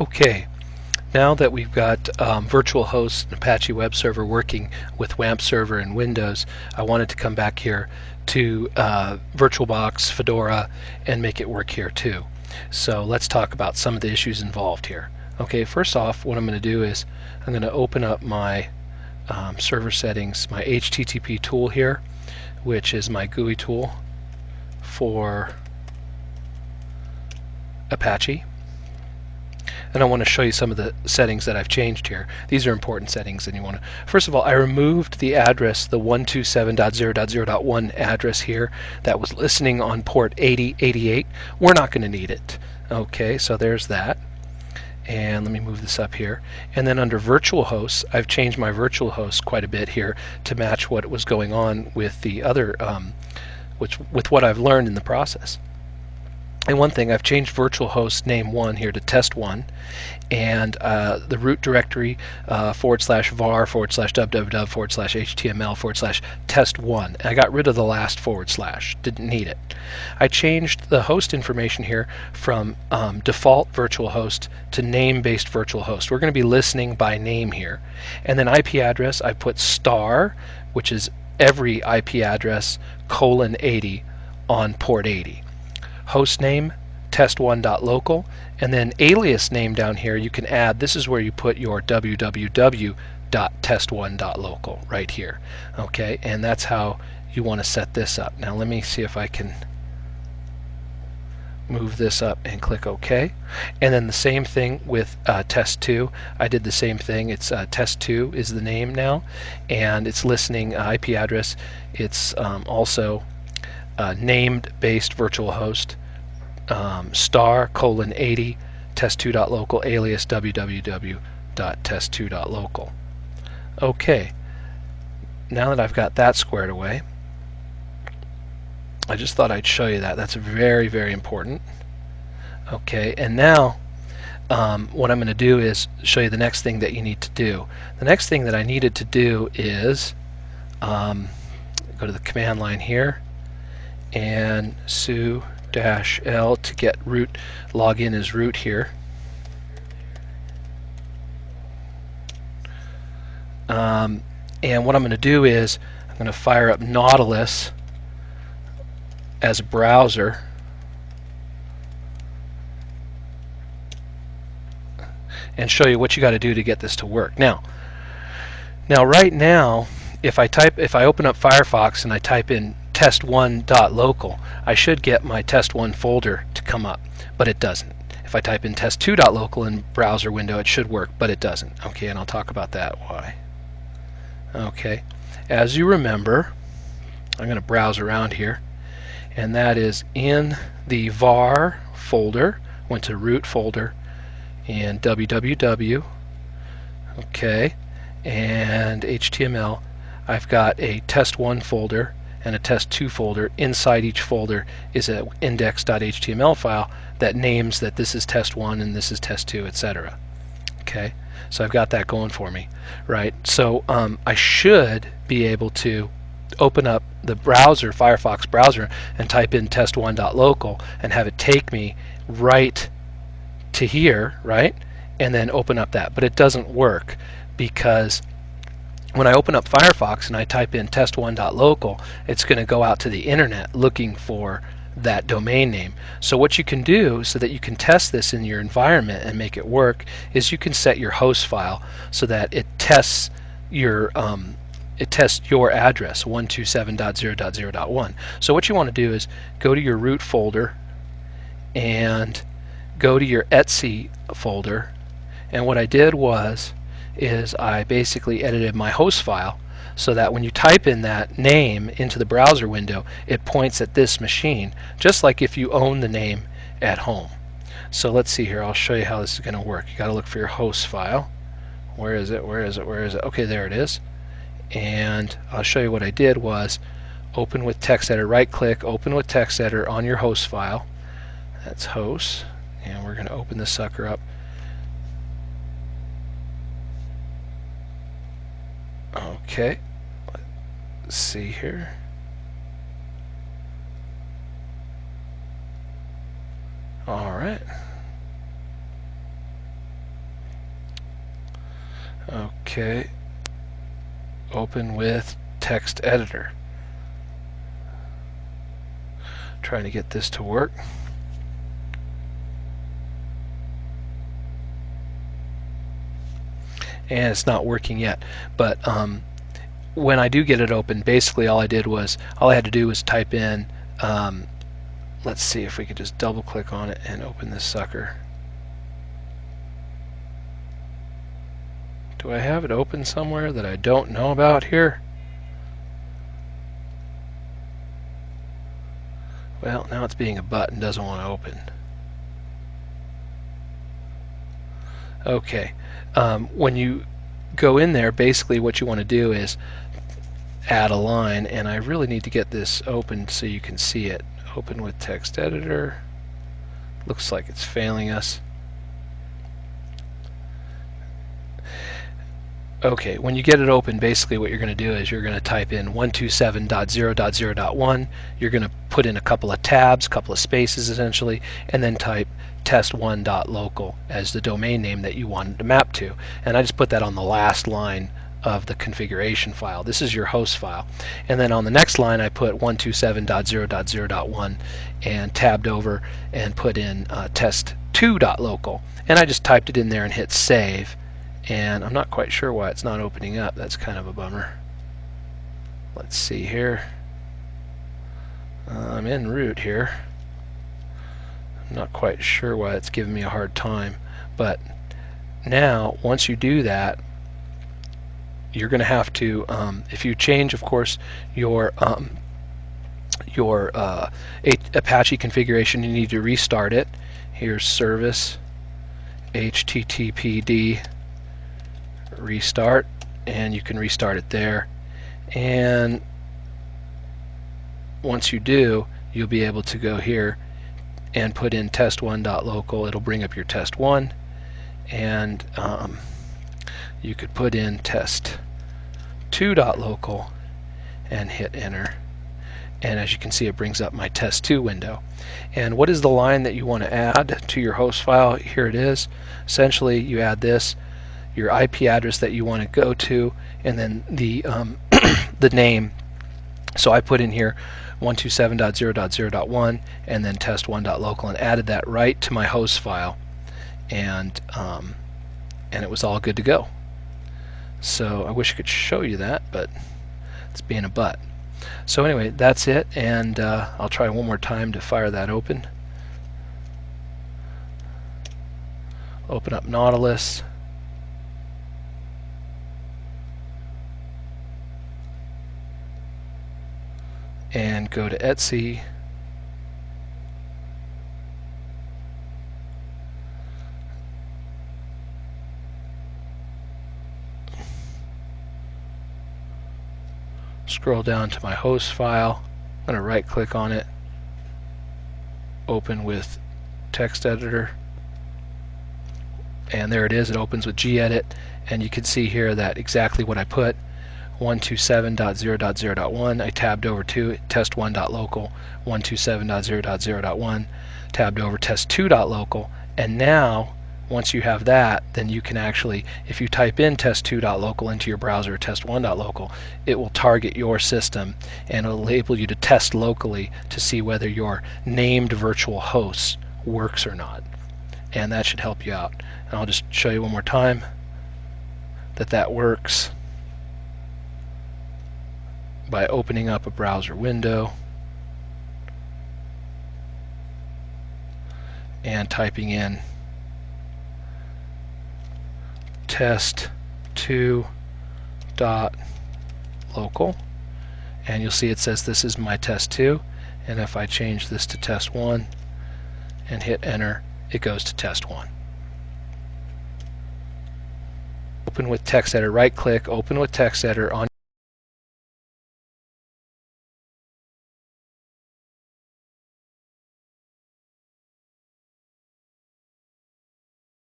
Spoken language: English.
Okay, now that we've got VirtualHost and Apache Webserver working with WAMP Server and Windows, I wanted to come back here to VirtualBox, Fedora, and make it work here too. So let's talk about some of the issues involved here. Okay, first off, what I'm going to do is I'm going to open up my server settings, my HTTP tool here, which is my GUI tool for Apache. And I want to show you some of the settings that I've changed here. These are important settings, and you want to. First of all, I removed the address, the 127.0.0.1 address here that was listening on port 8088. We're not going to need it. Okay, so there's that. And let me move this up here. And then under virtual hosts, I've changed my virtual host quite a bit here to match what was going on with the other, with what I've learned in the process. And one thing, I've changed virtual host name 1 here to test1, and the root directory /var/www/html/test1. I got rid of the last /, didn't need it. I changed the host information here from default virtual host to name-based virtual host. We're going to be listening by name here. And then IP address, I put star, which is every IP address, :80 on port 80. Host name, test1.local, and then alias name down here you can add. This is where you put your www.test1.local right here. Okay, and that's how you want to set this up. Now let me see if I can move this up and click OK. And then the same thing with test2. I did the same thing. It's test2 is the name now, and it's listening IP address. It's also named based virtual host, star :80 test2.local alias www.test2.local. Okay, now that I've got that squared away, I just thought I'd show you that. That's very, very important. Okay, and now what I'm going to do is show you the next thing that you need to do. The next thing that I needed to do is go to the command line here and su-l to get root, log in as root here. And what I'm going to do is I'm going to fire up Nautilus as a browser, and show you what you got to do to get this to work. Now right now, if I open up Firefox and I type in test1.local, I should get my test1 folder to come up, but it doesn't. If I type in test2.local in browser window, it should work, but it doesn't. Okay, and I'll talk about that why. Okay, as you remember, I'm going to browse around here, and that is in the var folder, went to root folder, and www, okay, and HTML. I've got a test1 folder and a test2 folder. Inside each folder is an index.html file that names that this is test1 and this is test2, etc. Okay, so I've got that going for me, right? So I should be able to open up the browser, Firefox browser, and type in test1.local and have it take me right to here, right? And then open up that. But it doesn't work because when I open up Firefox and I type in test1.local, it's going to go out to the internet looking for that domain name. So what you can do so that you can test this in your environment and make it work is you can set your host file so that it tests your address 127.0.0.1. So what you want to do is go to your root folder and go to your etc folder, and what I did is I basically edited my host file so that when you type in that name into the browser window, it points at this machine, just like if you own the name at home. So let's see here. I'll show you how this is going to work. You got to look for your host file. Where is it? Where is it? Where is it? Okay, there it is. And I'll show you what I did was open with text editor, right click, open with text editor on your host file. That's host, and we're going to open this sucker up. Okay, let's see here. Alright. Okay, open with text editor. Trying to get this to work. And it's not working yet, but when I do get it open, basically all I had to do was type in, let's see if we could just double click on it and open this sucker. Do I have it open somewhere that I don't know about here? Well, now it's being a butt and doesn't want to open. Okay, when you go in there, basically what you want to do is add a line, and I really need to get this open so you can see it. Open with text editor. Looks like it's failing us. Okay, when you get it open, basically what you're going to do is you're going to type in 127.0.0.1. You're going to put in a couple of tabs, couple of spaces essentially, and then type test1.local as the domain name that you wanted to map to. And I just put that on the last line of the configuration file. This is your host file. And then on the next line I put 127.0.0.1 and tabbed over and put in test2.local. And I just typed it in there and hit save. And I'm not quite sure why it's not opening up. That's kind of a bummer. Let's see here. I'm in root here. I'm not quite sure why it's giving me a hard time. But now, once you do that, you're going to have to, if you change, of course, your Apache configuration, you need to restart it. Here's service, HTTPD, restart, and you can restart it there. And once you do, you'll be able to go here and put in test1.local. It'll bring up your test1, and you could put in test2.local and hit enter. And as you can see, it brings up my test2 window. And what is the line that you want to add to your host file? Here it is. Essentially, you add this, your IP address that you want to go to, and then the the name. So I put in here 127.0.0.1 and then test1.local and added that right to my host file, and it was all good to go. So I wish I could show you that, but it's being a butt. So anyway, that's it, and I'll try one more time to fire that open. Open up Nautilus. And go to Etsy. Scroll down to my host file. I'm going to right click on it. Open with text editor. And there it is. It opens with gedit. And you can see here that exactly what I put. 127.0.0.1. I tabbed over to test1.local, 127.0.0.1, tabbed over test2.local, and now once you have that, then you can actually, if you type in test2.local into your browser, test1.local, it will target your system and it'll enable you to test locally to see whether your named virtual host works or not. And that should help you out. And I'll just show you one more time that works by opening up a browser window and typing in test2.local, and you'll see it says this is my test2, and if I change this to test1 and hit enter, it goes to test1. Open with text editor, right click, open with text editor on